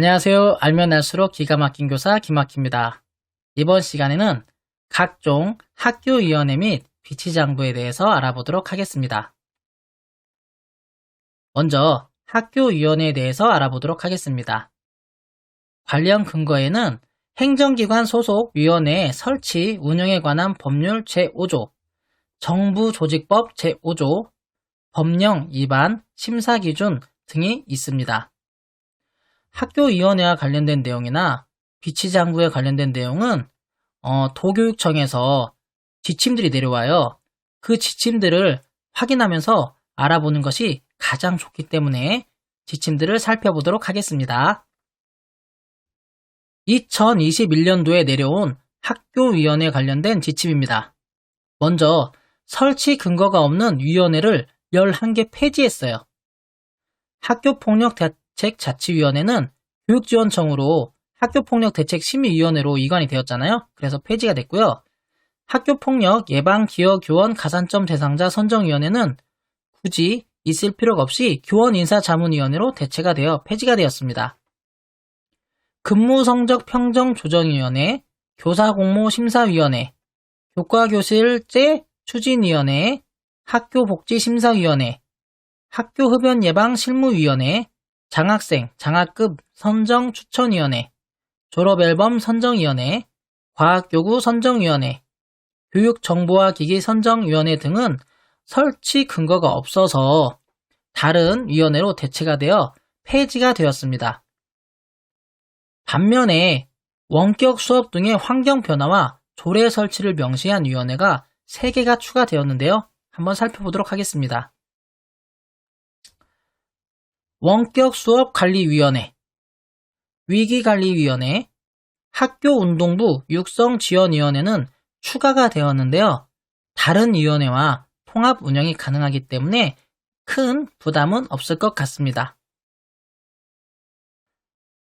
안녕하세요. 알면 알수록 기가 막힌 교사 김학희입니다. 이번 시간에는 각종 학교위원회 및 비치장부에 대해서 알아보도록 하겠습니다. 먼저 학교위원회에 대해서 알아보도록 하겠습니다. 관련 근거에는 행정기관 소속 위원회 설치, 운영에 관한 법률 제5조, 정부조직법 제5조, 법령 위반, 심사기준 등이 있습니다. 학교위원회와 관련된 내용이나 비치장부에 관련된 내용은 도교육청에서 지침들이 내려와요. 그 지침들을 확인하면서 알아보는 것이 가장 좋기 때문에 지침들을 살펴보도록 하겠습니다. 2021년도에 내려온 학교위원회 관련된 지침입니다. 먼저 설치 근거가 없는 위원회를 11개 폐지했어요. 학교폭력대책자치위원회는 교육지원청으로 학교폭력대책심의위원회로 이관이 되었잖아요. 그래서 폐지가 됐고요. 학교폭력 예방기여교원 가산점 대상자 선정위원회는 굳이 있을 필요가 없이 교원인사자문위원회로 대체가 되어 폐지가 되었습니다. 근무성적평정조정위원회, 교사공모심사위원회, 교과교실제 추진위원회, 학교복지심사위원회, 학교흡연예방실무위원회, 장학생, 장학급 선정추천위원회, 졸업앨범 선정위원회, 과학교구 선정위원회, 교육정보화기기 선정위원회 등은 설치 근거가 없어서 다른 위원회로 대체가 되어 폐지가 되었습니다. 반면에 원격 수업 등의 환경 변화와 조례 설치를 명시한 위원회가 3개가 추가되었는데요. 한번 살펴보도록 하겠습니다. 원격 수업 관리위원회, 위기관리위원회, 학교운동부 육성지원위원회는 추가가 되었는데요. 다른 위원회와 통합 운영이 가능하기 때문에 큰 부담은 없을 것 같습니다.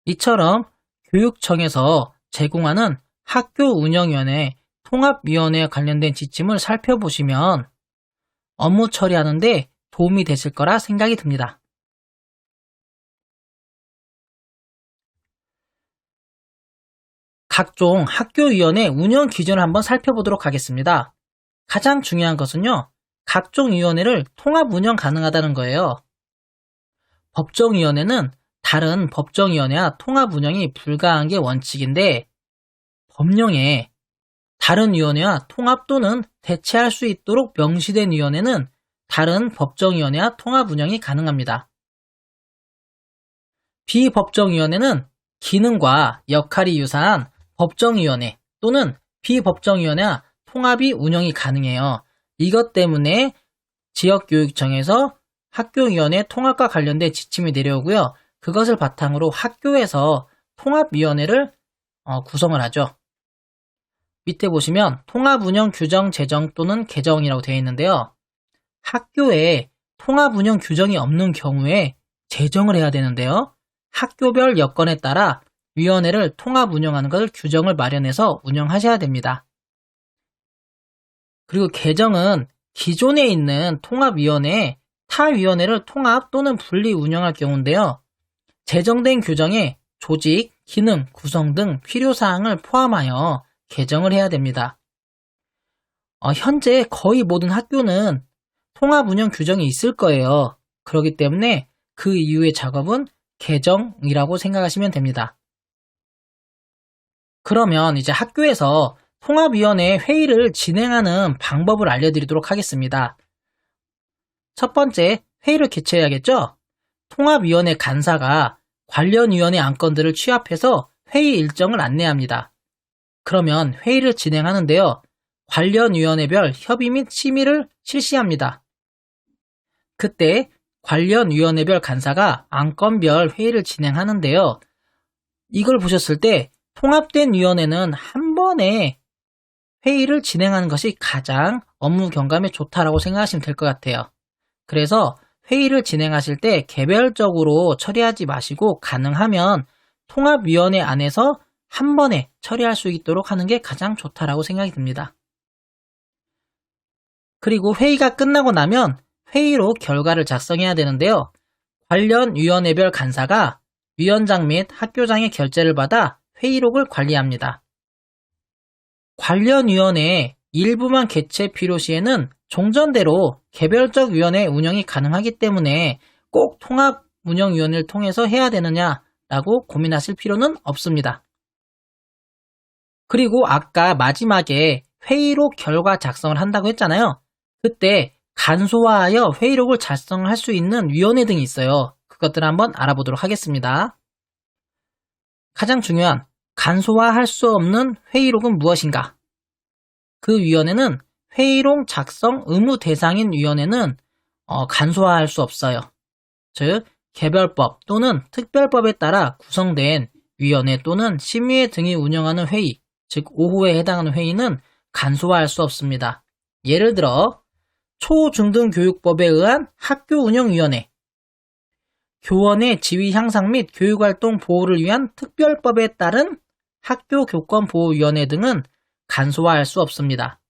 이처럼 교육청에서 제공하는 학교운영위원회, 통합위원회에 관련된 지침을 살펴보시면 업무 처리하는 데 도움이 되실 거라 생각이 듭니다. 각종 학교위원회 운영 기준을 한번 살펴보도록 하겠습니다. 가장 중요한 것은요, 각종 위원회를 통합 운영 가능하다는 거예요. 법정위원회는 다른 법정위원회와 통합 운영이 불가한 게 원칙인데, 법령에 다른 위원회와 통합 또는 대체할 수 있도록 명시된 위원회는 다른 법정위원회와 통합 운영이 가능합니다. 비법정위원회는 기능과 역할이 유사한 법정위원회 또는 비법정위원회와 통합이 운영이 가능해요. 이것 때문에 지역교육청에서 학교위원회 통합과 관련된 지침이 내려오고요. 그것을 바탕으로 학교에서 통합위원회를 구성을 하죠. 밑에 보시면 통합운영 규정 제정 또는 개정이라고 되어 있는데요. 학교에 통합운영 규정이 없는 경우에 제정을 해야 되는데요. 학교별 여건에 따라 위원회를 통합 운영하는 것을 규정을 마련해서 운영하셔야 됩니다. 그리고 개정은 기존에 있는 통합위원회에 타 위원회를 통합 또는 분리 운영할 경우인데요. 제정된 규정에 조직, 기능, 구성 등 필요사항을 포함하여 개정을 해야 됩니다. 현재 거의 모든 학교는 통합 운영 규정이 있을 거예요. 그렇기 때문에 그 이후의 작업은 개정이라고 생각하시면 됩니다. 그러면 이제 학교에서 통합위원회 회의를 진행하는 방법을 알려드리도록 하겠습니다. 첫 번째, 회의를 개최해야겠죠? 통합위원회 간사가 관련 위원회 안건들을 취합해서 회의 일정을 안내합니다. 그러면 회의를 진행하는데요. 관련 위원회별 협의 및 심의를 실시합니다. 그때 관련 위원회별 간사가 안건별 회의를 진행하는데요. 이걸 보셨을 때 통합된 위원회는 한 번에 회의를 진행하는 것이 가장 업무 경감에 좋다라고 생각하시면 될 것 같아요. 그래서 회의를 진행하실 때 개별적으로 처리하지 마시고 가능하면 통합위원회 안에서 한 번에 처리할 수 있도록 하는 게 가장 좋다라고 생각이 듭니다. 그리고 회의가 끝나고 나면 회의로 결과를 작성해야 되는데요. 관련 위원회별 간사가 위원장 및 학교장의 결재를 받아 회의록을 관리합니다. 관련 위원회의 일부만 개최 필요시에는 종전대로 개별적 위원회 운영이 가능하기 때문에 꼭 통합운영위원회를 통해서 해야 되느냐라고 고민하실 필요는 없습니다. 그리고 아까 마지막에 회의록 결과 작성을 한다고 했잖아요. 그때 간소화하여 회의록을 작성할 수 있는 위원회 등이 있어요. 그것들을 한번 알아보도록 하겠습니다. 가장 중요한 간소화할 수 없는 회의록은 무엇인가? 그 위원회는 회의록 작성 의무 대상인 위원회는 간소화할 수 없어요. 즉 개별법 또는 특별법에 따라 구성된 위원회 또는 심의회 등이 운영하는 회의, 즉 5호에 해당하는 회의는 간소화할 수 없습니다. 예를 들어 초중등교육법에 의한 학교운영위원회, 교원의 지위 향상 및 교육활동 보호를 위한 특별법에 따른 학교교권보호위원회 등은 간소화할 수 없습니다.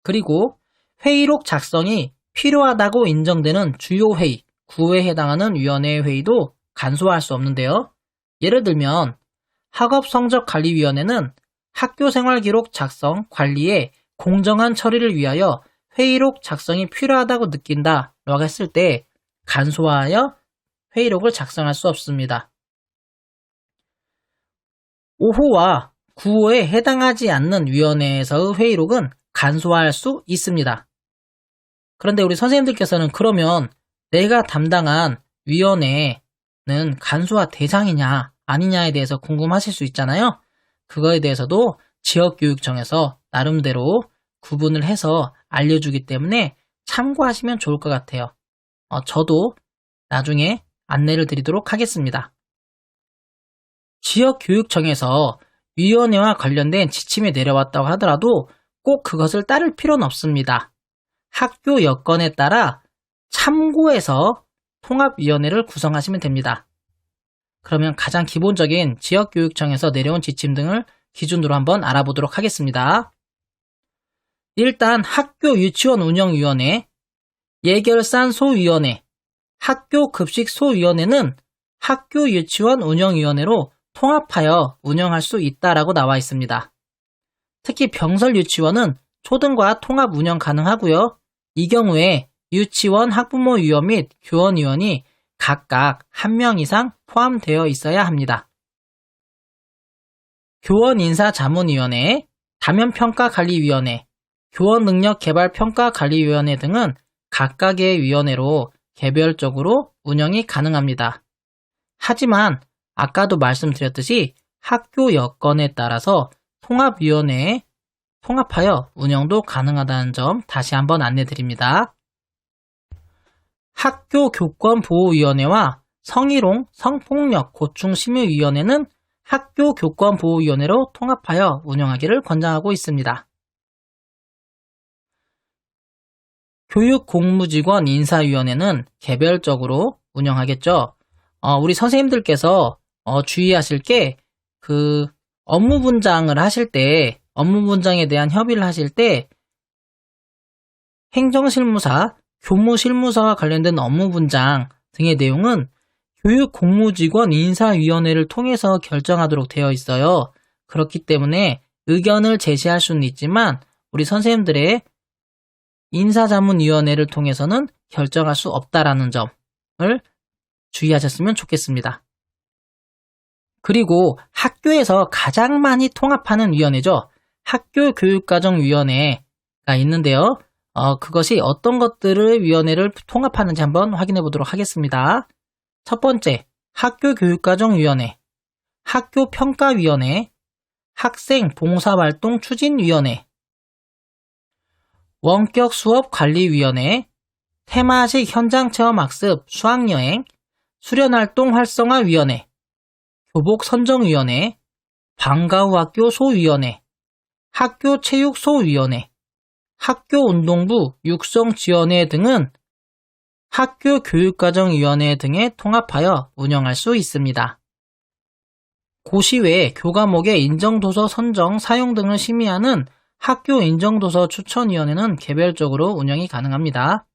그리고 회의록 작성이 필요하다고 인정되는 주요 회의, 9호에 해당하는 위원회의 회의도 간소화할 수 없는데요. 예를 들면 학업성적관리위원회는 학교생활기록 작성, 관리의 공정한 처리를 위하여 회의록 작성이 필요하다고 느낀다라고 했을 때 간소화하여 회의록을 작성할 수 없습니다. 5호와 9호에 해당하지 않는 위원회에서의 회의록은 간소화할 수 있습니다. 그런데 우리 선생님들께서는 그러면 내가 담당한 위원회는 간소화 대상이냐 아니냐에 대해서 궁금하실 수 있잖아요. 그거에 대해서도 지역교육청에서 나름대로 구분을 해서 알려주기 때문에 참고하시면 좋을 것 같아요. 저도 나중에 안내를 드리도록 하겠습니다. 지역교육청에서 위원회와 관련된 지침이 내려왔다고 하더라도 꼭 그것을 따를 필요는 없습니다. 학교 여건에 따라 참고해서 통합위원회를 구성하시면 됩니다. 그러면 가장 기본적인 지역교육청에서 내려온 지침 등을 기준으로 한번 알아보도록 하겠습니다. 일단 학교 유치원 운영위원회, 예결산 소위원회, 학교 급식 소위원회는 학교 유치원 운영위원회로 통합하여 운영할 수 있다라고 나와 있습니다. 특히 병설 유치원은 초등과 통합 운영 가능하고요. 이 경우에 유치원 학부모위원 및 교원위원이 각각 1명 이상 포함되어 있어야 합니다. 교원인사자문위원회, 다면평가관리위원회, 교원능력개발평가관리위원회 등은 각각의 위원회로 개별적으로 운영이 가능합니다. 하지만 아까도 말씀드렸듯이 학교 여건에 따라서 통합위원회에 통합하여 운영도 가능하다는 점 다시 한번 안내드립니다. 학교교권보호위원회와 성희롱, 성폭력, 고충심의위원회는 학교교권보호위원회로 통합하여 운영하기를 권장하고 있습니다. 교육공무직원 인사위원회는 개별적으로 운영하겠죠. 우리 선생님들께서 주의하실 게 업무 분장을 하실 때, 업무 분장에 대한 협의를 하실 때 행정실무사, 교무실무사와 관련된 업무 분장 등의 내용은 교육공무직원 인사위원회를 통해서 결정하도록 되어 있어요. 그렇기 때문에 의견을 제시할 수는 있지만 우리 선생님들의 인사자문위원회를 통해서는 결정할 수 없다라는 점을 주의하셨으면 좋겠습니다. 그리고 학교에서 가장 많이 통합하는 위원회죠. 학교교육과정위원회가 있는데요. 그것이 어떤 것들을 위원회를 통합하는지 한번 확인해 보도록 하겠습니다. 첫 번째, 학교교육과정위원회, 학교평가위원회, 학생봉사활동추진위원회, 원격수업관리위원회, 테마식 현장체험학습 수학여행, 수련활동 활성화위원회, 교복선정위원회, 방과후 학교 소위원회, 학교체육소위원회, 학교운동부 육성지원회 등은 학교교육과정위원회 등에 통합하여 운영할 수 있습니다. 고시 외에 교과목의 인정도서 선정, 사용 등을 심의하는 학교인정도서 추천위원회는 개별적으로 운영이 가능합니다.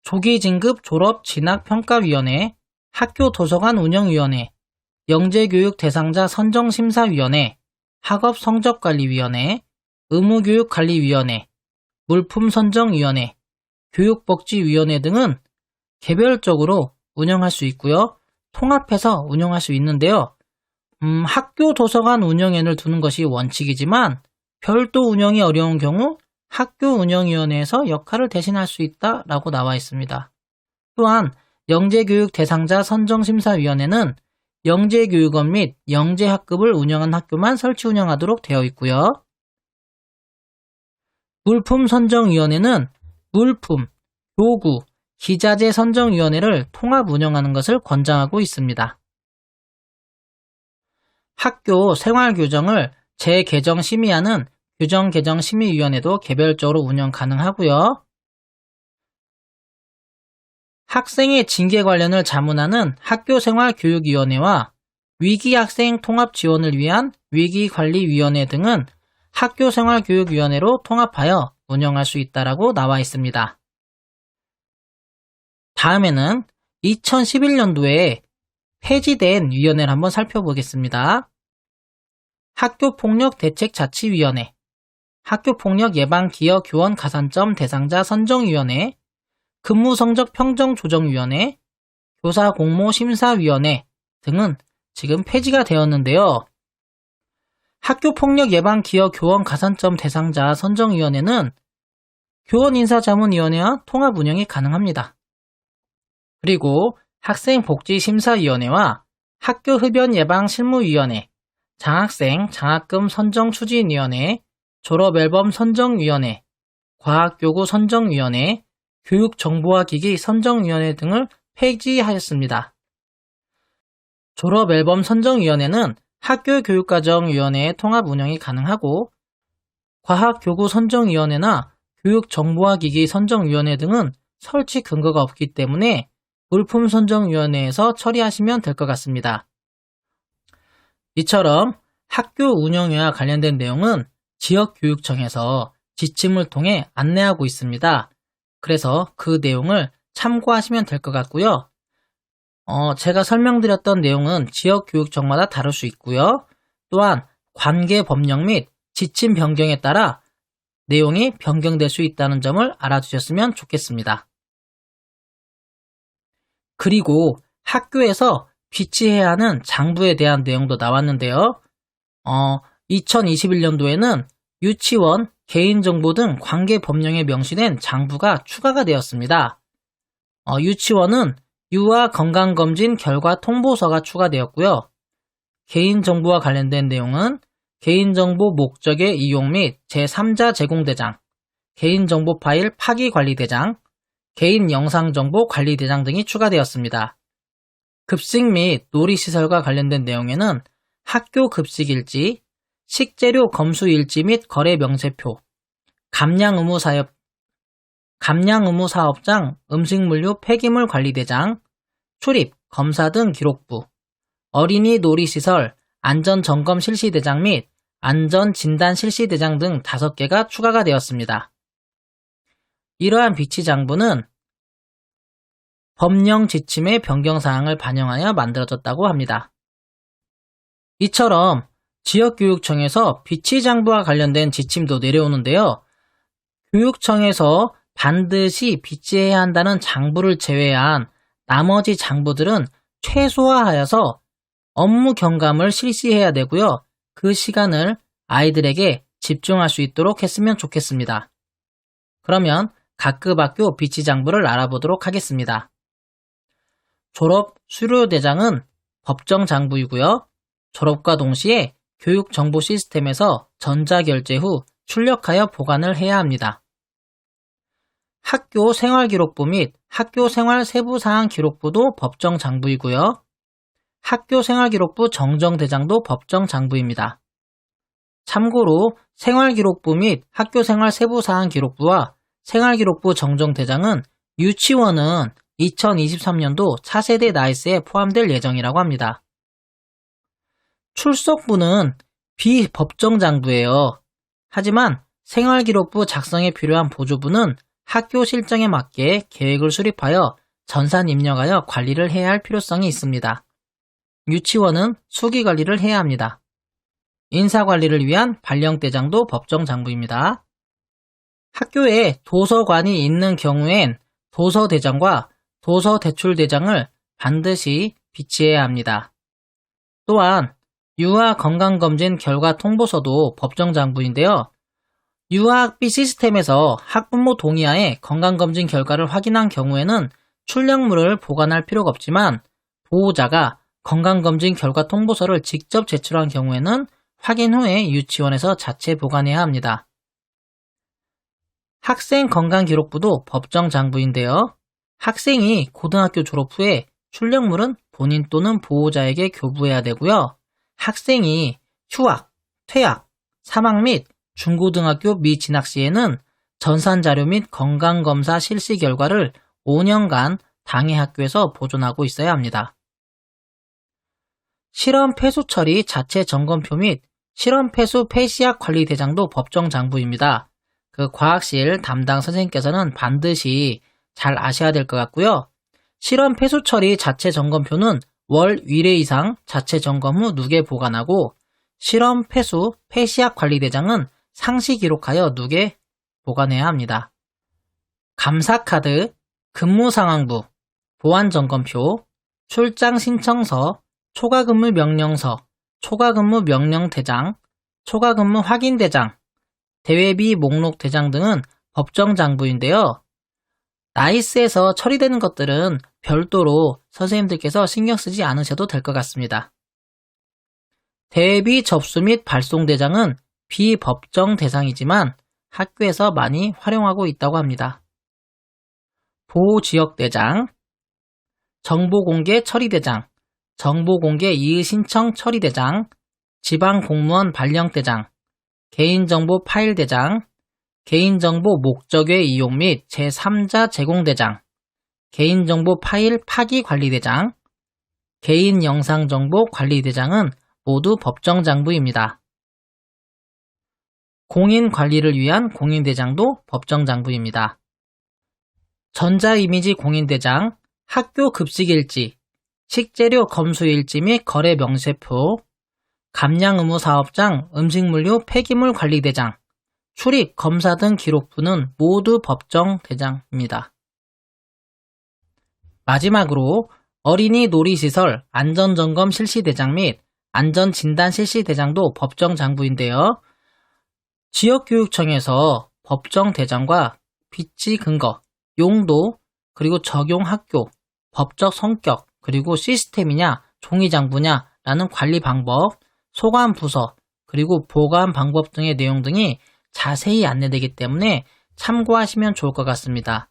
조기진급 졸업 진학평가위원회, 학교도서관 운영위원회, 영재교육 대상자 선정심사위원회, 학업성적관리위원회, 의무교육관리위원회, 물품선정위원회, 교육복지위원회 등은 개별적으로 운영할 수 있고요. 통합해서 운영할 수 있는데요. 학교도서관 운영위원회를 두는 것이 원칙이지만 별도 운영이 어려운 경우 학교운영위원회에서 역할을 대신할 수 있다라고 나와 있습니다. 또한 영재교육 대상자 선정심사위원회는 영재교육원 및 영재학급을 운영한 학교만 설치 운영하도록 되어 있고요. 물품선정위원회는 물품, 교구, 기자재 선정위원회를 통합 운영하는 것을 권장하고 있습니다. 학교 생활규정을 재개정 심의하는 규정개정심의위원회도 개별적으로 운영 가능하고요. 학생의 징계 관련을 자문하는 학교생활교육위원회와 위기학생 통합 지원을 위한 위기관리위원회 등은 학교생활교육위원회로 통합하여 운영할 수 있다고 나와 있습니다. 다음에는 2011년도에 폐지된 위원회를 한번 살펴보겠습니다. 학교폭력대책자치위원회, 학교폭력예방기여교원 가산점 대상자 선정위원회, 근무성적 평정조정위원회, 교사공모심사위원회 등은 지금 폐지가 되었는데요. 학교폭력예방기여교원 가산점 대상자 선정위원회는 교원인사자문위원회와 통합 운영이 가능합니다. 그리고 학생복지심사위원회와 학교흡연예방실무위원회, 장학생 장학금 선정추진위원회, 졸업앨범 선정위원회, 과학교구 선정위원회, 교육정보화기기 선정위원회 등을 폐지하였습니다. 졸업앨범 선정위원회는 학교교육과정위원회의 통합 운영이 가능하고 과학교구 선정위원회나 교육정보화기기 선정위원회 등은 설치 근거가 없기 때문에 물품선정위원회에서 처리하시면 될 것 같습니다. 이처럼 학교 운영과 관련된 내용은 지역교육청에서 지침을 통해 안내하고 있습니다. 그래서 그 내용을 참고하시면 될 것 같고요. 제가 설명드렸던 내용은 지역교육청마다 다를 수 있고요. 또한 관계법령 및 지침 변경에 따라 내용이 변경될 수 있다는 점을 알아두셨으면 좋겠습니다. 그리고 학교에서 비치해야 하는 장부에 대한 내용도 나왔는데요. 2021년도에는 유치원, 개인정보 등 관계법령에 명시된 장부가 추가가 되었습니다. 유치원은 유아 건강검진 결과 통보서가 추가되었고요. 개인정보와 관련된 내용은 개인정보 목적의 이용 및 제3자 제공대장, 개인정보 파일 파기관리대장, 개인영상정보 관리대장 등이 추가되었습니다. 급식 및 놀이시설과 관련된 내용에는 학교 급식일지, 식재료 검수일지 및 거래명세표, 감량의무사업장 음식물류 폐기물 관리대장, 출입, 검사 등 기록부, 어린이 놀이시설 안전점검 실시대장 및 안전진단 실시대장 등 5개가 추가가 되었습니다. 이러한 비치장부는 법령 지침의 변경사항을 반영하여 만들어졌다고 합니다. 이처럼 지역교육청에서 비치장부와 관련된 지침도 내려오는데요. 교육청에서 반드시 비치해야 한다는 장부를 제외한 나머지 장부들은 최소화하여서 업무 경감을 실시해야 되고요. 그 시간을 아이들에게 집중할 수 있도록 했으면 좋겠습니다. 그러면 각급 학교 비치장부를 알아보도록 하겠습니다. 졸업 수료대장은 법정장부이고요. 졸업과 동시에 교육정보 시스템에서 전자결제 후 출력하여 보관을 해야 합니다. 학교 생활기록부 및 학교 생활 세부사항 기록부도 법정장부이고요. 학교 생활기록부 정정대장도 법정장부입니다. 참고로 생활기록부 및 학교 생활 세부사항 기록부와 생활기록부 정정대장은 유치원은 2023년도 차세대 나이스에 포함될 예정이라고 합니다. 출석부는 비법정장부예요. 하지만 생활기록부 작성에 필요한 보조부는 학교 실정에 맞게 계획을 수립하여 전산 입력하여 관리를 해야 할 필요성이 있습니다. 유치원은 수기 관리를 해야 합니다. 인사관리를 위한 발령대장도 법정장부입니다. 학교에 도서관이 있는 경우엔 도서대장과 도서대출대장을 반드시 비치해야 합니다. 또한 유아 건강검진 결과 통보서도 법정장부인데요. 유아학비 시스템에서 학부모 동의하에 건강검진 결과를 확인한 경우에는 출력물을 보관할 필요가 없지만 보호자가 건강검진 결과 통보서를 직접 제출한 경우에는 확인 후에 유치원에서 자체 보관해야 합니다. 학생 건강기록부도 법정장부인데요. 학생이 고등학교 졸업 후에 출력물은 본인 또는 보호자에게 교부해야 되고요. 학생이 휴학, 퇴학, 사망 및 중고등학교 미진학 시에는 전산자료 및 건강검사 실시 결과를 5년간 당해 학교에서 보존하고 있어야 합니다. 실험 폐수 처리 자체 점검표 및 실험 폐수 폐시약 관리 대장도 법정장부입니다. 그 과학실 담당 선생님께서는 반드시 잘 아셔야 될 것 같고요. 실험 폐수 처리 자체 점검표는 월 1회 이상 자체 점검 후 누계 보관하고 실험 폐수 폐시약 관리 대장은 상시 기록하여 누계 보관해야 합니다. 감사카드, 근무상황부, 보안점검표, 출장신청서, 초과근무 명령서, 초과근무 명령대장, 초과근무 확인대장, 대회비 목록 대장 등은 법정장부인데요. 나이스에서 처리되는 것들은 별도로 선생님들께서 신경 쓰지 않으셔도 될 것 같습니다. 대회비 접수 및 발송 대장은 비법정 대상이지만 학교에서 많이 활용하고 있다고 합니다. 보호지역대장, 정보공개 처리대장, 정보공개 이의신청 처리대장, 지방공무원 발령대장, 개인정보 파일대장, 개인정보 목적의 이용 및 제3자 제공대장, 개인정보 파일 파기관리대장, 개인영상정보 관리대장은 모두 법정장부입니다. 공인관리를 위한 공인대장도 법정장부입니다. 전자이미지 공인대장, 학교 급식일지, 식재료 검수일지 및 거래 명세표, 감량의무사업장 음식물류 폐기물 관리대장, 출입 검사 등 기록부는 모두 법정대장입니다. 마지막으로 어린이 놀이시설 안전점검 실시대장 및 안전진단 실시대장도 법정장부인데요. 지역교육청에서 법정대장과 비치 근거, 용도, 그리고 적용 학교, 법적 성격, 그리고 시스템이냐, 종이장부냐 라는 관리 방법, 소관 부서, 그리고 보관 방법 등의 내용 등이 자세히 안내되기 때문에 참고하시면 좋을 것 같습니다.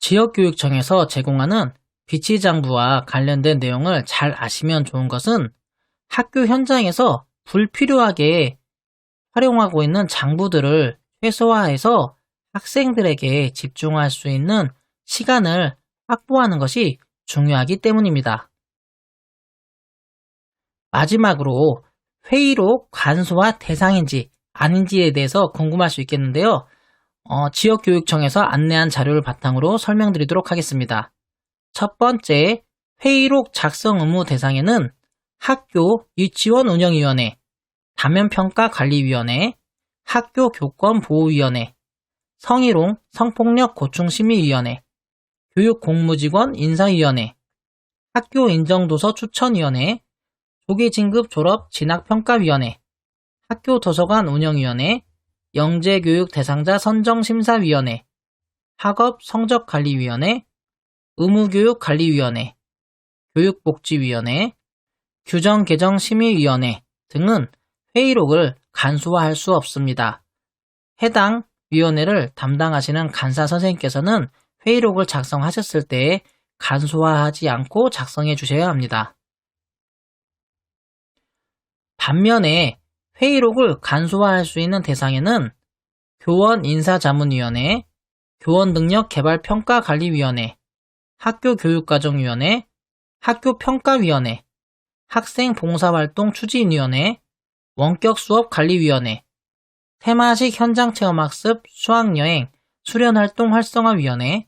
지역교육청에서 제공하는 비치장부와 관련된 내용을 잘 아시면 좋은 것은 학교 현장에서 불필요하게 활용하고 있는 장부들을 최소화해서 학생들에게 집중할 수 있는 시간을 확보하는 것이 중요하기 때문입니다. 마지막으로 회의록 간소화 대상인지 아닌지에 대해서 궁금할 수 있겠는데요. 지역교육청에서 안내한 자료를 바탕으로 설명드리도록 하겠습니다. 첫 번째, 회의록 작성 의무 대상에는 학교 유치원 운영위원회, 다면평가관리위원회, 학교교권보호위원회, 성희롱 성폭력 고충심의위원회, 교육공무직원 인사위원회, 학교인정도서 추천위원회, 조기진급 졸업 진학평가위원회, 학교도서관 운영위원회, 영재교육 대상자 선정심사위원회, 학업 성적관리위원회, 의무교육관리위원회, 교육복지위원회, 규정개정심의위원회 등은 회의록을 간소화할 수 없습니다. 해당 위원회를 담당하시는 간사 선생님께서는 회의록을 작성하셨을 때 간소화하지 않고 작성해 주셔야 합니다. 반면에 회의록을 간소화할 수 있는 대상에는 교원인사자문위원회, 교원능력개발평가관리위원회, 학교교육과정위원회, 학교평가위원회, 학생봉사활동추진위원회, 원격수업관리위원회, 테마식 현장체험학습 수학여행 수련활동 활성화위원회,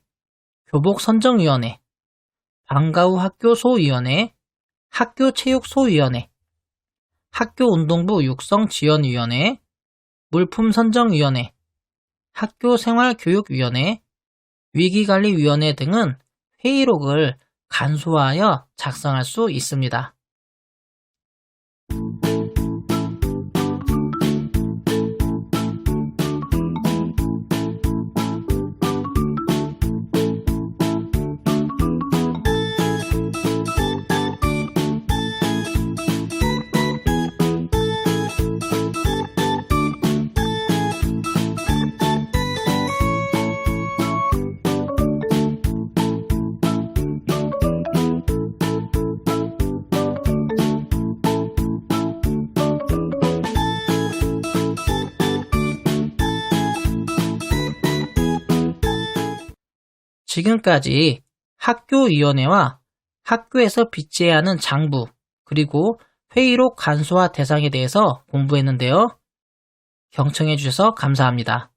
교복선정위원회, 방과 후 학교소위원회, 학교체육소위원회, 학교운동부 육성지원위원회, 물품선정위원회, 학교생활교육위원회, 위기관리위원회 등은 회의록을 간소화하여 작성할 수 있습니다. 지금까지 학교위원회와 학교에서 비치해야 하는 장부, 그리고 회의록 간소화 대상에 대해서 공부했는데요. 경청해 주셔서 감사합니다.